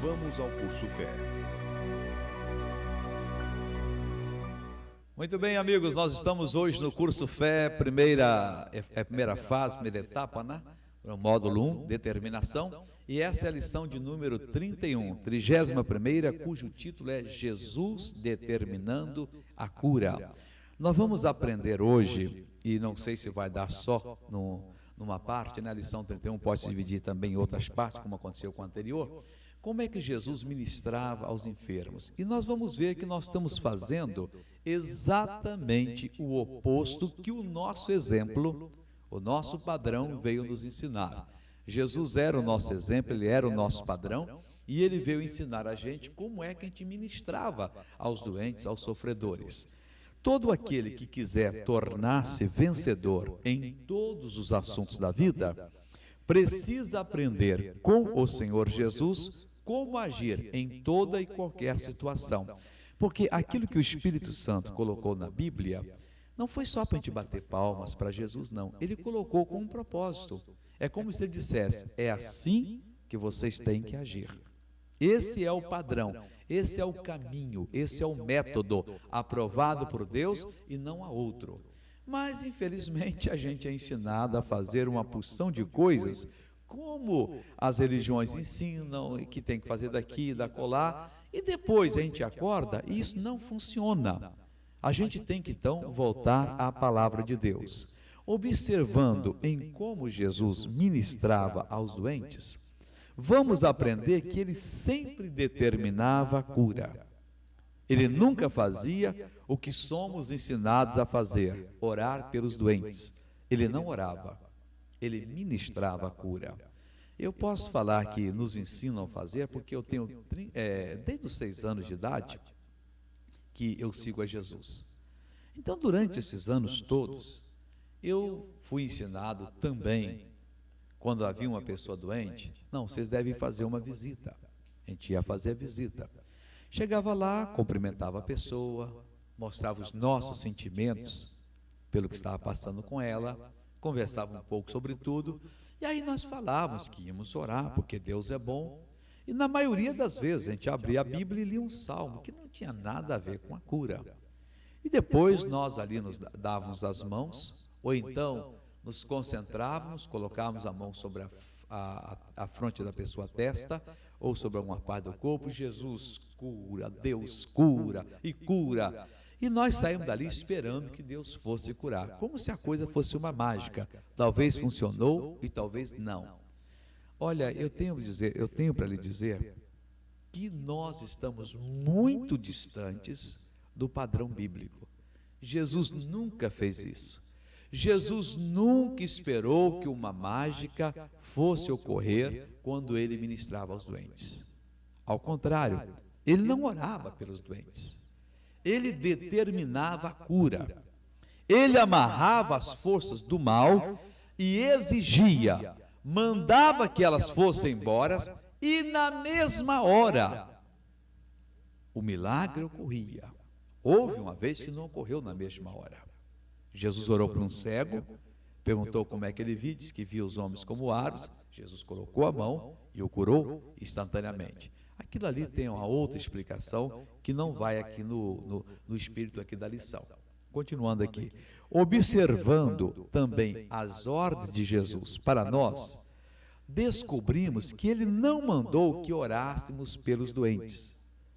Vamos ao Curso Fé. Muito bem, amigos, nós estamos hoje no Curso Fé, primeira fase, primeira etapa, né? No módulo 1, Determinação, e essa é a lição de número 31, 31ª, cujo título é Jesus Determinando a Cura. Nós vamos aprender hoje, e não sei se vai dar só numa parte, né? A lição 31 pode se dividir também em outras partes, como aconteceu com a anterior. Como é que Jesus ministrava aos enfermos? E nós vamos ver que nós estamos fazendo exatamente o oposto que o nosso exemplo, o nosso padrão veio nos ensinar. Jesus era o nosso exemplo, ele era o nosso padrão, e ele veio ensinar a gente como é que a gente ministrava aos doentes, aos sofredores. Todo aquele que quiser tornar-se vencedor em todos os assuntos da vida, precisa aprender com o Senhor Jesus como agir em toda e qualquer situação. Porque aquilo que o Espírito Santo colocou na Bíblia, não foi só para a gente bater palmas para Jesus, não. Ele colocou com um propósito. É como se ele dissesse, é assim que vocês têm que agir. Esse é o padrão, esse é o caminho, esse é o método aprovado por Deus e não há outro. Mas, infelizmente, a gente é ensinado a fazer uma porção de coisas como as religiões ensinam, que tem que fazer daqui e da colar, e depois a gente acorda e isso não funciona. A gente tem que, então, voltar à palavra de Deus. Observando em como Jesus ministrava aos doentes, vamos aprender que ele sempre determinava a cura. Ele nunca fazia o que somos ensinados a fazer, orar pelos doentes. Ele não orava, ele ministrava a cura. Eu posso falar que nos ensinam a fazer, porque eu tenho, desde os 6 anos de idade, que eu sigo a Jesus. Então, durante esses anos todos, eu fui ensinado também, quando havia uma pessoa doente, não, vocês devem fazer uma visita. A gente ia fazer a visita. Chegava lá, cumprimentava a pessoa, mostrava os nossos sentimentos pelo que estava passando com ela, conversava um pouco sobre tudo, e aí nós falávamos que íamos orar, porque Deus é bom, e na maioria das vezes a gente abria a Bíblia e lia um salmo, que não tinha nada a ver com a cura. E depois nós ali nos dávamos as mãos, ou então nos concentrávamos, colocávamos a mão sobre a fronte da pessoa, a testa, ou sobre alguma parte do corpo, Jesus cura, Deus cura e cura. E nós saímos dali esperando que Deus fosse curar, como se a coisa fosse uma mágica. Talvez funcionou e talvez não. Olha, eu tenho para lhe dizer que nós estamos muito distantes do padrão bíblico. Jesus nunca fez isso. Jesus nunca esperou que uma mágica fosse ocorrer quando ele ministrava aos doentes. Ao contrário, ele não orava pelos doentes. Ele determinava a cura. Ele amarrava as forças do mal e exigia, mandava que elas fossem embora, e na mesma hora o milagre ocorria. Houve uma vez que não ocorreu na mesma hora. Jesus orou para um cego, perguntou como é que ele via, disse que via os homens como aros. Jesus colocou a mão e o curou instantaneamente. Aquilo ali tem uma outra explicação que não vai aqui no espírito aqui da lição. Continuando aqui, observando também as ordens de Jesus para nós, descobrimos que ele não mandou que orássemos pelos doentes,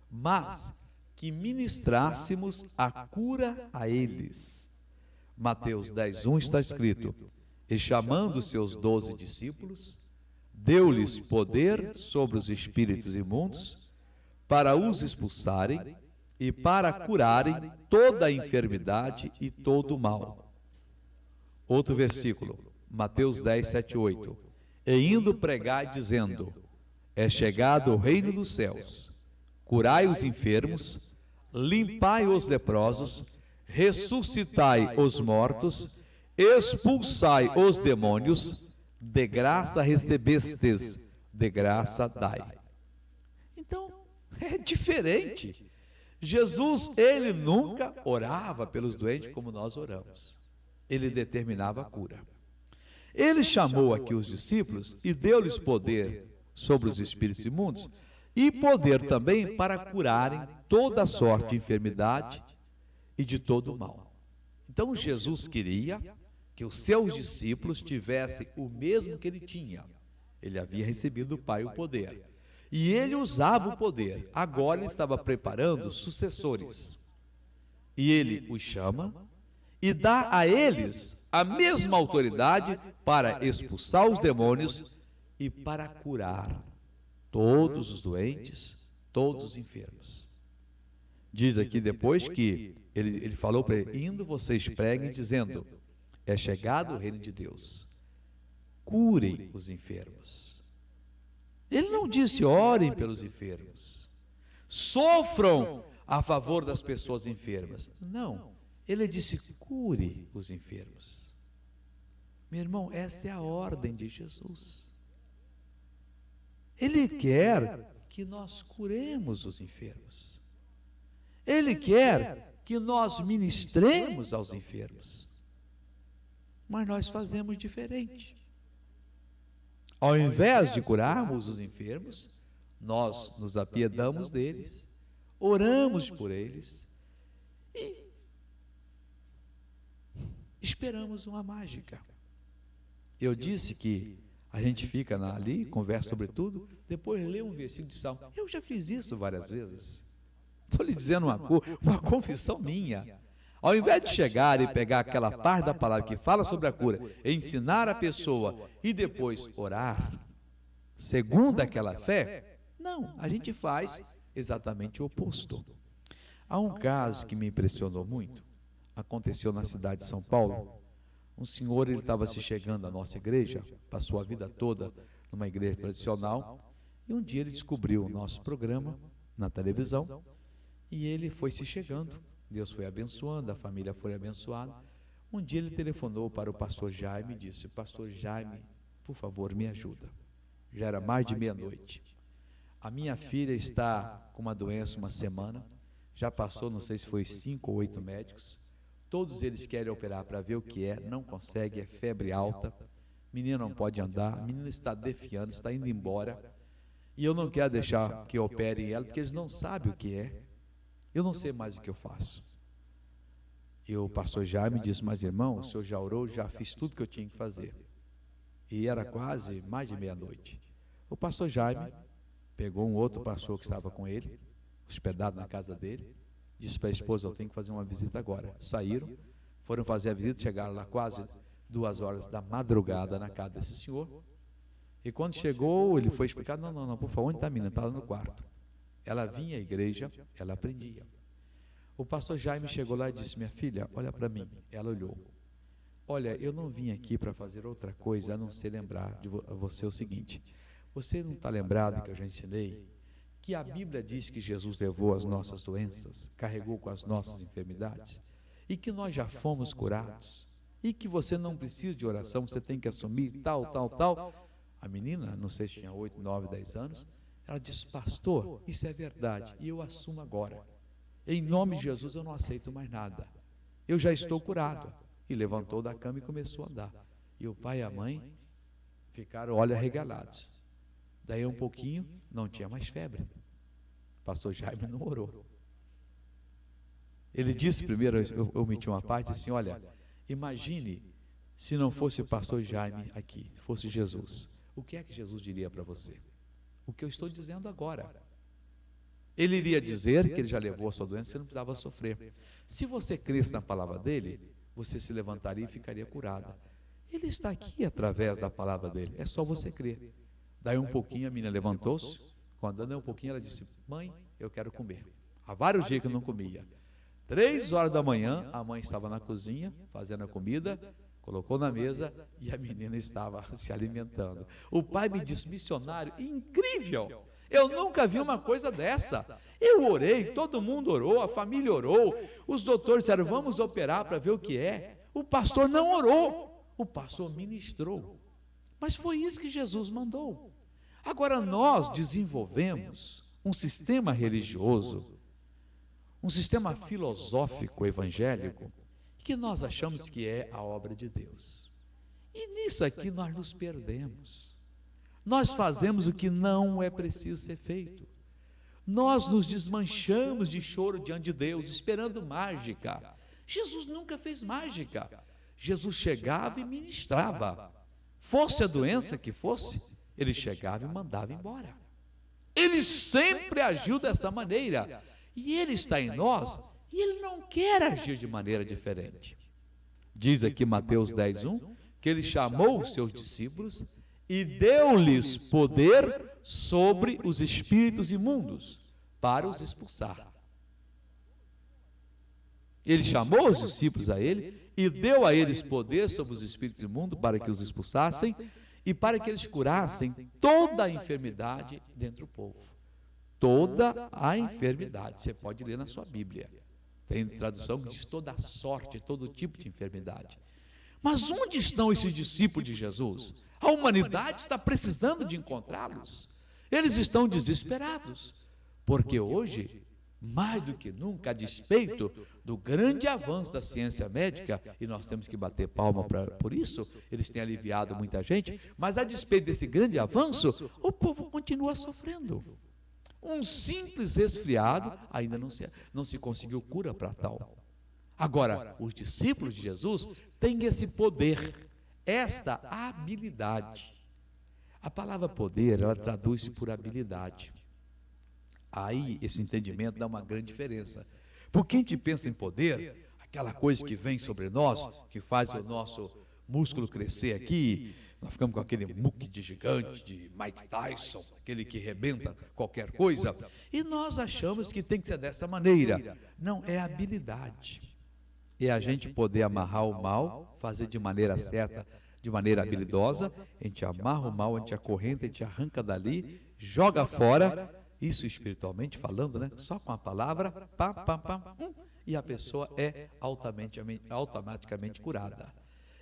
mas que ministrássemos a cura a eles. Mateus 10:1 está escrito, e chamando seus 12 discípulos, deu-lhes poder sobre os espíritos imundos, para os expulsarem e para curarem toda a enfermidade e todo o mal. Outro versículo, Mateus 10, 7, 8. E indo pregar, dizendo, é chegado o reino dos céus, curai os enfermos, limpai os leprosos, ressuscitai os mortos, expulsai os demônios, de graça recebestes, de graça dai. Então, é diferente. Jesus, ele nunca orava pelos doentes como nós oramos. Ele determinava a cura. Ele chamou aqui os discípulos e deu-lhes poder sobre os espíritos imundos, e poder também para curarem toda sorte de enfermidade e de todo mal. Então Jesus queria que os seus discípulos tivessem o mesmo que ele tinha. Ele havia recebido do Pai o poder. E ele usava o poder. Agora ele estava preparando sucessores. E ele os chama e dá a eles a mesma autoridade para expulsar os demônios e para curar todos os doentes, todos os enfermos. Diz aqui depois que ele falou para ele: indo vocês preguem dizendo, é chegado o reino de Deus, curem os enfermos. Ele não disse orem pelos enfermos, sofram a favor das pessoas enfermas. Não, ele disse cure os enfermos. Meu irmão, essa é a ordem de Jesus. Ele quer que nós curemos os enfermos. Ele quer que nós ministremos aos enfermos. Mas nós fazemos diferente. Ao invés de curarmos os enfermos, nós nos apiedamos deles, oramos por eles e esperamos uma mágica. Eu disse que a gente fica ali, conversa sobre tudo, depois lê um versículo de Salmo. Eu já fiz isso várias vezes. Estou lhe dizendo uma confissão minha. Ao invés de chegar e pegar aquela parte da palavra que fala sobre a cura, ensinar a pessoa e depois orar, segundo aquela fé, não, a gente faz exatamente o oposto. Há um caso que me impressionou muito, aconteceu na cidade de São Paulo. Um senhor, ele estava se chegando à nossa igreja, passou a vida toda numa igreja tradicional, e um dia ele descobriu o nosso programa na televisão, e ele foi se chegando. Deus foi abençoando, a família foi abençoada. Um dia ele telefonou para o pastor Jaime e disse: pastor Jaime, por favor, me ajuda. Já era mais de meia-noite. A minha filha está com uma doença uma semana, já passou, não sei se foi 5 ou 8 médicos, todos eles querem operar para ver o que é, não consegue, é febre alta, menina não pode andar, a menina está defiando, está indo embora, e eu não quero deixar que operem ela, porque eles não sabem o que é. Eu não sei mais o que eu faço. E o pastor Jaime disse: mas irmão, o senhor já orou, já fiz tudo que eu tinha que fazer. E era quase mais de meia-noite. O pastor Jaime pegou um outro pastor que estava com ele, hospedado na casa dele, disse para a esposa: eu tenho que fazer uma visita agora. Saíram, foram fazer a visita, chegaram lá quase 2 horas da madrugada na casa desse senhor. E quando chegou, ele foi explicar: não, por favor, onde está a menina? Está lá no quarto. Ela vinha à igreja, ela aprendia. O pastor Jaime chegou lá e disse: minha filha, olha para mim. Ela olhou: olha, eu não vim aqui para fazer outra coisa a não ser lembrar de você o seguinte: você não está lembrado que eu já ensinei que a Bíblia diz que Jesus levou as nossas doenças, carregou com as nossas enfermidades, e que nós já fomos curados, e que você não precisa de oração, você tem que assumir tal. A menina, não sei se tinha 8, 9, 10 anos, ela disse: pastor, isso é verdade, e eu assumo agora. Em nome de Jesus eu não aceito mais nada. Eu já estou curado. E levantou da cama e começou a andar. E o pai e a mãe ficaram, olha, regalados. Daí um pouquinho, não tinha mais febre. O pastor Jaime não orou. Ele disse primeiro, eu omiti uma parte, assim: olha, imagine se não fosse o pastor Jaime aqui, fosse Jesus. O que é que Jesus diria para você? O que eu estou dizendo agora. Ele iria dizer que ele já levou a sua doença, você não precisava sofrer. Se você cresce na palavra dele, você se levantaria e ficaria curada. Ele está aqui através da palavra dele, é só você crer. Daí um pouquinho a menina levantou-se, quando andou um pouquinho ela disse: mãe, eu quero comer. Há vários dias que eu não comia. 3 horas da manhã, a mãe estava na cozinha, fazendo a comida, colocou na mesa e a menina estava se alimentando. O pai me disse: missionário, incrível! Eu nunca vi uma coisa dessa. Eu orei, todo mundo orou, a família orou, os doutores disseram: vamos operar para ver o que é. O pastor não orou, o pastor ministrou. Mas foi isso que Jesus mandou. Agora nós desenvolvemos um sistema religioso, um sistema filosófico evangélico, que nós achamos que é a obra de Deus. E nisso aqui nós nos perdemos. Nós fazemos o que não é preciso ser feito. Nós nos desmanchamos de choro diante de Deus, esperando mágica. Jesus nunca fez mágica. Jesus chegava e ministrava. Fosse a doença que fosse, ele chegava e mandava embora. Ele sempre agiu dessa maneira. E ele está em nós, e ele não quer agir de maneira diferente. Diz aqui Mateus 10:1, que ele chamou os seus discípulos e deu-lhes poder sobre os espíritos imundos, para os expulsar. Ele chamou os discípulos a ele e deu a eles poder sobre os espíritos imundos para que os expulsassem e para que eles curassem toda a enfermidade dentro do povo. Toda a enfermidade. Você pode ler na sua Bíblia. Tem tradução que diz toda a sorte, todo tipo de enfermidade. Mas onde estão esses discípulos de Jesus? A humanidade está precisando de encontrá-los. Eles estão desesperados, porque hoje, mais do que nunca, a despeito do grande avanço da ciência médica, e nós temos que bater palma por isso, eles têm aliviado muita gente, mas a despeito desse grande avanço, o povo continua sofrendo. Um simples resfriado ainda não se conseguiu cura para tal. Agora, os discípulos de Jesus têm esse poder, esta habilidade. A palavra poder, ela traduz-se por habilidade. Aí, esse entendimento dá uma grande diferença. Porque a gente pensa em poder, aquela coisa que vem sobre nós, que faz o nosso músculo crescer aqui, nós ficamos com aquele muque de gigante, de Mike Tyson, aquele que rebenta qualquer coisa, e nós achamos que tem que ser dessa maneira. Não, é habilidade. É a gente poder amarrar o mal, fazer de maneira certa, de maneira habilidosa, a gente amarra o mal, a gente acorrenta, a gente arranca dali, joga fora, isso espiritualmente falando, né? Só com a palavra, pá, pá, pá, e a pessoa é automaticamente curada.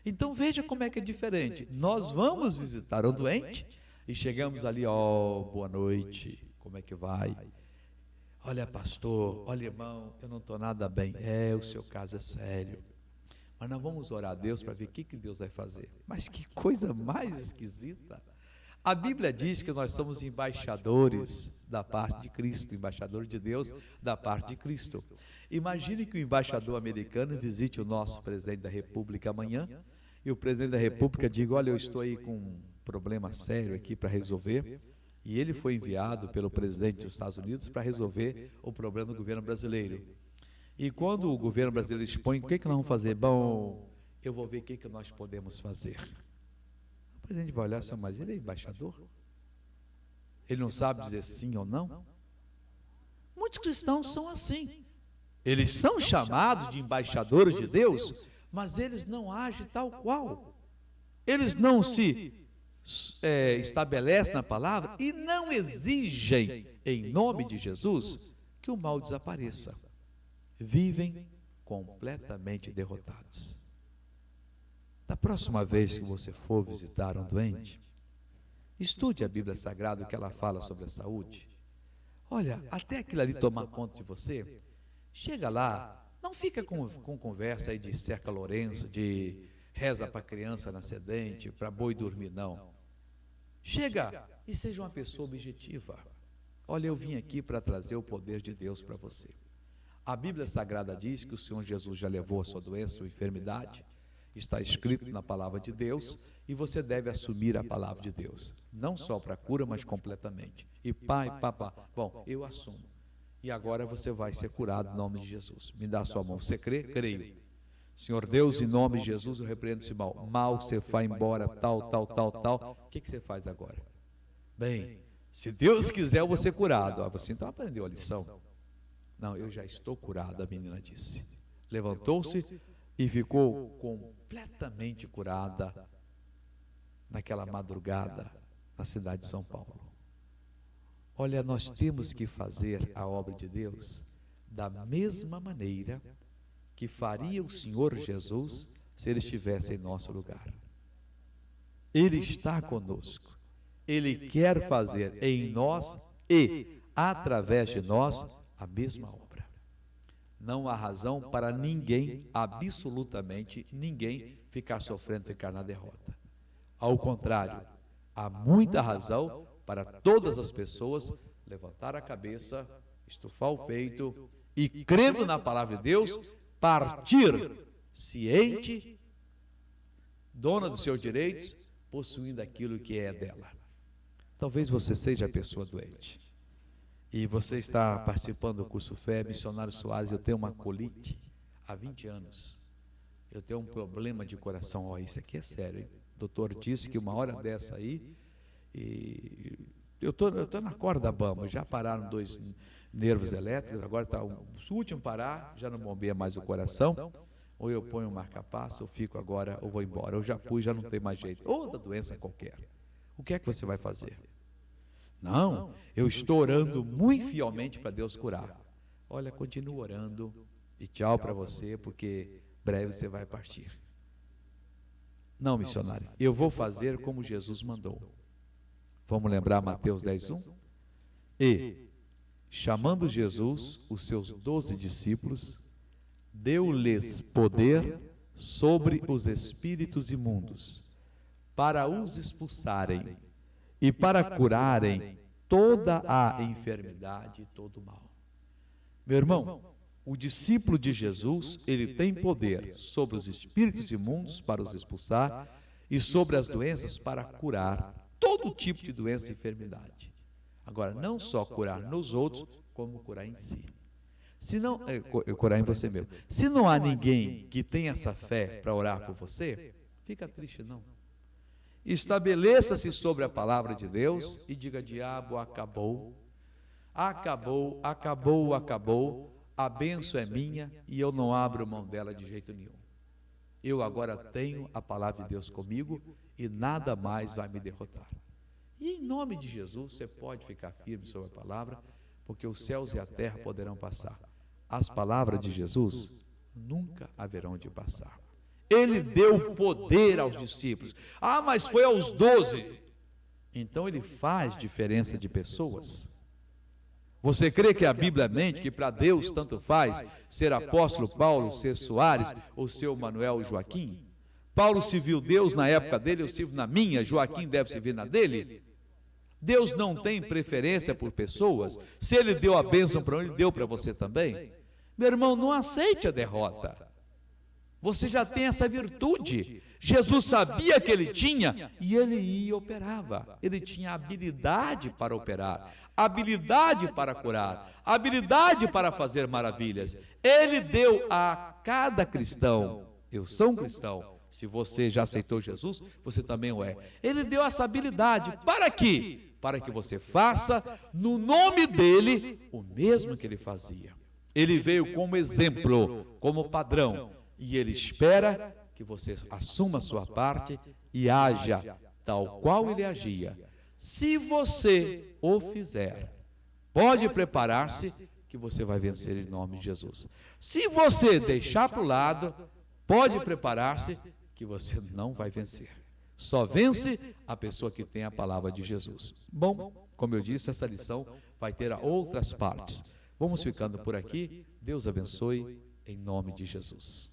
Então veja como é que é diferente. Nós vamos visitar um doente e chegamos ali, ó, boa noite, como é que vai? Olha, pastor, olha, irmão, eu não estou nada bem. O seu caso é sério. Mas nós vamos orar a Deus para ver o que Deus vai fazer. Mas que coisa mais esquisita. A Bíblia diz que nós somos embaixadores da parte de Cristo, embaixadores de Deus da parte de Cristo. Imagine que o embaixador americano visite o nosso presidente da República amanhã e o presidente da República diga, olha, eu estou aí com um problema sério aqui para resolver, e ele foi enviado pelo presidente dos Estados Unidos para resolver o problema do governo brasileiro. E quando o governo brasileiro expõe, o que nós vamos fazer? Bom, eu vou ver o que nós podemos fazer. O presidente vai olhar assim, mas ele é embaixador? Ele não sabe dizer sim ou não? Muitos cristãos são assim. Eles são chamados de embaixadores de Deus, mas eles não agem tal qual. Eles não se estabelecem na palavra e não exigem, em nome de Jesus, que o mal desapareça. Vivem completamente derrotados. Da próxima vez que você for visitar um doente, estude a Bíblia Sagrada, o que ela fala sobre a saúde. Olha, até aquilo ali tomar conta de você, chega lá, não fica com conversa aí de cerca Lourenço, de reza para criança nascente, para boi dormir, não. Chega e seja uma pessoa objetiva. Olha, eu vim aqui para trazer o poder de Deus para você. A Bíblia Sagrada diz que o Senhor Jesus já levou a sua doença, a sua enfermidade, está escrito na palavra de Deus, e você deve assumir a palavra de Deus, não só para a cura, mas completamente. E pai, papá, bom, eu assumo. E agora você vai ser curado em nome de Jesus. Me dá a sua mão. Você crê? Creio. Senhor Deus, em nome de Jesus, eu repreendo esse mal. Mal, você vai embora, tal. O que você faz agora? Bem, se Deus quiser, eu vou ser curado. Você então aprendeu a lição? Não, eu já estou curado, a menina disse. Levantou-se e ficou completamente curada naquela madrugada na cidade de São Paulo. Olha, nós temos que fazer a obra de Deus da mesma maneira que faria o Senhor Jesus se Ele estivesse em nosso lugar. Ele está conosco. Ele quer fazer em nós e através de nós a mesma obra. Não há razão para ninguém, absolutamente ninguém, ficar sofrendo, ficar na derrota. Ao contrário, há muita razão para todas as pessoas levantar a cabeça, estufar o peito e, crendo na palavra de Deus, partir ciente, dona dos seus direitos, possuindo aquilo que é dela. Talvez você seja a pessoa doente e você está participando do curso Fé, Missionário Soares. Eu tenho uma colite há 20 anos, eu tenho um problema de coração. Isso aqui é sério, hein? O doutor disse que uma hora dessa aí, e eu tô na corda bamba, já pararam 2 nervos elétricos, agora está o último parar, já não bombeia mais o coração. Ou eu ponho um marca-passo, ou fico agora, ou vou embora. Eu já pus, já não tem mais jeito. Ou da doença qualquer. O que é que você vai fazer? Não, eu estou orando muito fielmente para Deus curar. Olha, continua orando e tchau para você, porque breve você vai partir. Não, missionário, eu vou fazer como Jesus mandou. Vamos lembrar Mateus 10:1? E, chamando Jesus, os seus 12 discípulos, deu-lhes poder sobre os espíritos imundos, para os expulsarem e para curarem toda a enfermidade e todo o mal. Meu irmão, o discípulo de Jesus, ele tem poder sobre os espíritos imundos para os expulsar e sobre as doenças para curar todo tipo de doença e enfermidade. Agora, não só curar nos outros, como curar em si. Se não, curar em você mesmo. Se não há ninguém que tenha essa fé para orar por você, fica triste não. Estabeleça-se sobre a palavra de Deus e diga: diabo, acabou, acabou, acabou, acabou, a bênção é minha e eu não abro mão dela de jeito nenhum. Eu agora tenho a palavra de Deus comigo e nada mais vai me derrotar. E em nome de Jesus, você pode ficar firme sobre a palavra, porque os céus e a terra poderão passar. As palavras de Jesus nunca haverão de passar. Ele deu poder aos discípulos. Ah, mas foi aos 12. Então ele faz diferença de pessoas. Você crê que a Bíblia mente que para Deus tanto faz ser apóstolo Paulo, ser Soares ou ser Manuel Joaquim? Paulo serviu Deus na época dele, eu sirvo na minha, Joaquim deve servir na dele. Deus não tem preferência por pessoas. Se ele deu a bênção para um, ele deu para você também. Meu irmão, não aceite a derrota. Você já tem essa virtude. Jesus sabia que ele tinha e ele ia e operava. Ele tinha habilidade para operar, habilidade para curar, habilidade para fazer maravilhas. Ele deu a cada cristão. Eu sou um cristão. Se você já aceitou Jesus, você também o é. Ele deu essa habilidade. Para quê? Para que você faça no nome dele o mesmo que ele fazia. Ele veio como exemplo, como padrão. E ele espera que você assuma a sua parte e haja tal qual ele agia. Se você o fizer, pode preparar-se que você vai vencer em nome de Jesus. Se você deixar para o lado, pode preparar-se que você não vai vencer. Só vence a pessoa que tem a palavra de Jesus. Bom, como eu disse, essa lição vai ter outras partes. Vamos ficando por aqui. Deus abençoe em nome de Jesus.